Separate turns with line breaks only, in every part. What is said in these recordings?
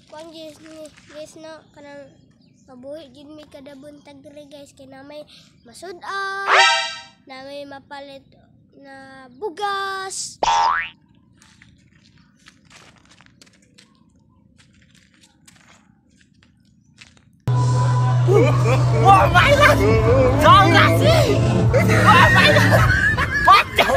kuan guys na kanang mabuhi jud mi kada buntag diri guys kay na may masud-an, na may mapalit na bugas.
Oh my god! Don't see! Oh my god! What the?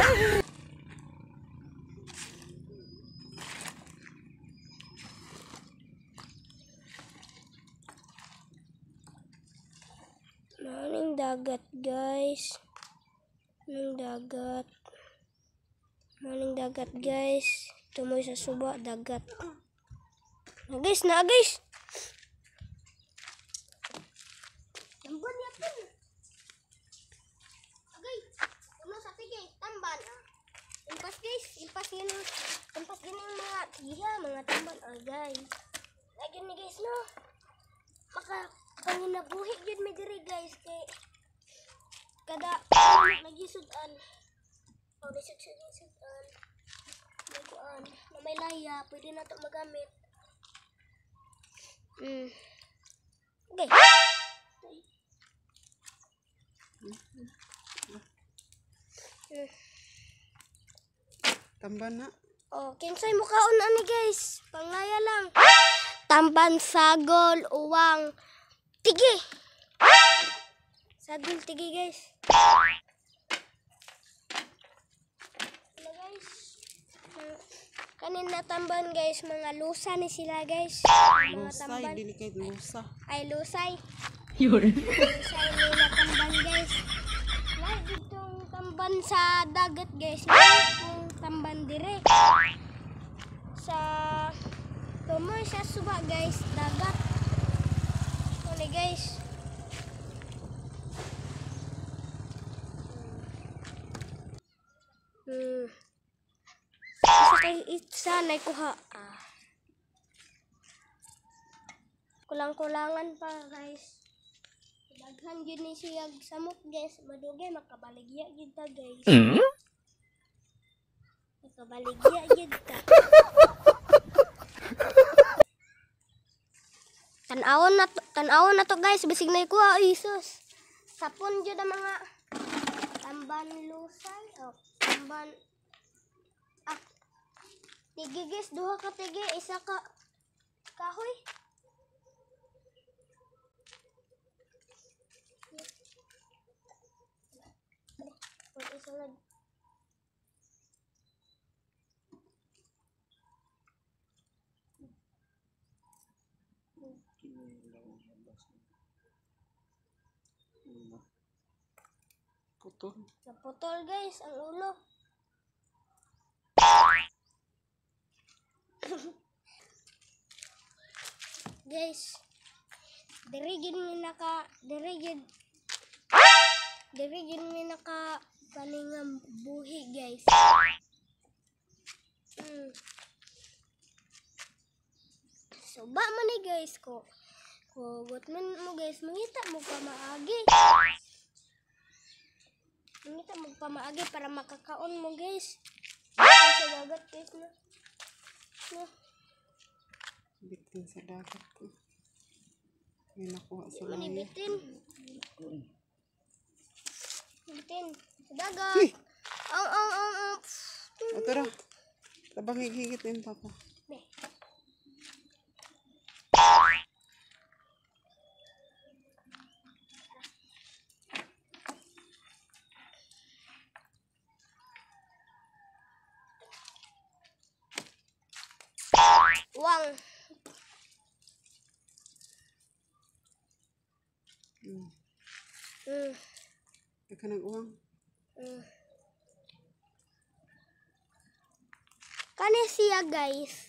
Maning dagat guys. Maning dagat guys. Tumoy sa suba dagat. Na guys. Tamban yapon. Agay, uno sa tige, tamban. Impas guys, impas gini mga tamban. Agay. Lagi ni guys no. Maka panginabuhi jud mi diri guys kay kada lagi sudan. O sudan. Kuan, na may laya, pwede na to magamit. Okay.
Tamban na.
Oh, kinsay mo kaon ani guys? Panglaya lang. Tamban, sagol, uwang, tigi. Sagol, tigi guys. Ano guys? Kanina tamban guys, mga lusa ni sila guys. Mga
Lusay,
tamban.
dili kay lusa.
Ay, lusay.
Yun.
Lusay nila tamban guys. Wala ditong tamban sa dagat guys. Yung tamban dire. Sa tumoy sa suba guys, dagat. Ano guys? Isa na kuha. Kulang-kulangan pa guys. Daghan yun ni siya samot guys. Madugay makabaligya yun ta guys. Makabaligya yun ta. Tanawon na to guys. Bisig na ikuha. Isus. Sapon yun ang mga tamban lusay. O tamban. Tigi guys. Duha ka tigi. Isa ka kahoy. Isunod.
Putol.
Naputol guys ang ulo. Guys, dirigin mi naka paningang buhi guys. So ba man ni guys ko. Kugot man mo guys, mangita mo pa maagi. Mangita mo pa maagi para makakaon mo guys. Sa dagat guys na. No.
Bitin sa dagat ko. May nakuha sa
Mani
laya.
Bitin. Sa dagat. Ang.
O tara. Tabang higit na yung papa.
Uwang.
Ika nag-uwang.
Kani siya guys.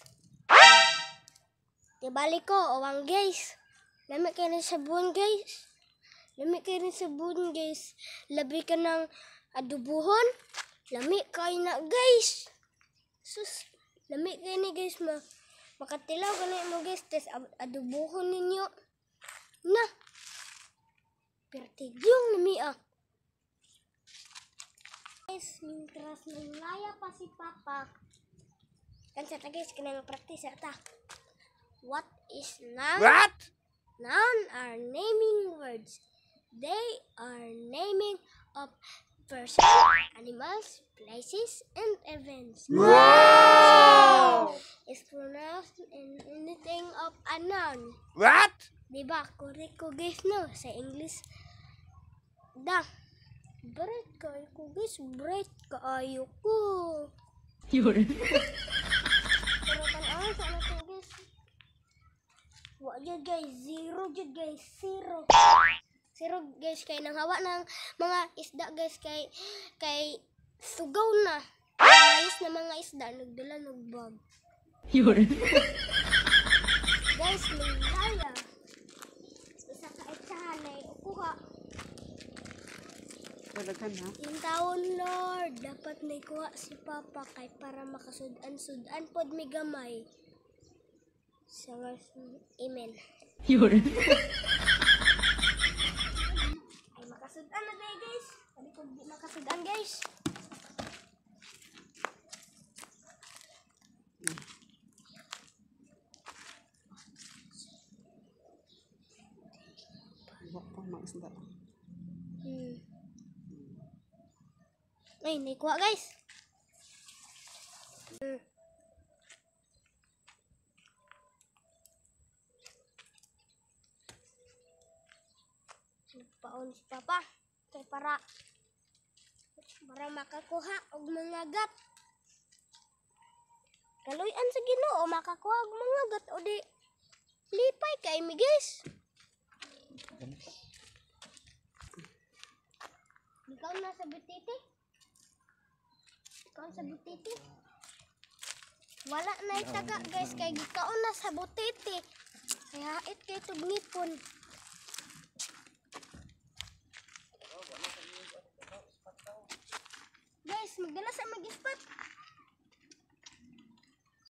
Ibalik ko, uwang guys. Lami kayo ng sabon guys. Labi ka ng adubuhon. Lami kayo na guys. Sus, lami kayo ni guys. Makatilaw ka na mo guys. Tes adubuhon ninyo. Na. Pertigyong lami guys, mintras nanglaya pa si Papa. Kan sa guys, kanang practice ata. What is noun?
What?
Noun are naming words. They are naming of persons, animals, places, and events.
Wow!
Is pronounced in anything of a noun.
What?
Diba? Correct ko guys, no? Sa English. Da. Bread kayo ko guys. Bread kaayo ko.
Yun.
Pero tanaw sa natin guys. Wa jud guys. Zero jud guys. Zero. Zero guys. Kay nang hawa ng mga isda guys. Kay sugaw na. Ayos na mga isda. Nagdala ng bag.
Yun.
Guys, lingaya. Isa ka etsahan ay ukuha.
Daghan ha.
Yung taon, Lord, dapat may kuha si Papa kay para makasudan-sudan pod may gamay. Amen.
Yun.
Ay, makasudan na tayo, guys. Sabi ko, di makasudan, guys.
Wala pa mga isda.
Ay, may kuha, guys. Nagpaon si Papa kay para makakuha og mga gat. Kaluyan sa Ginoo makakuha og mga gat o di lipay kay mi guys. Ikaw na sa butiti? Ikaw sa butiti? Wala na itaga guys kay gikaon na sa butiti. Kaya hait kay tugngipon. Guys, magdala sa mag-ispat.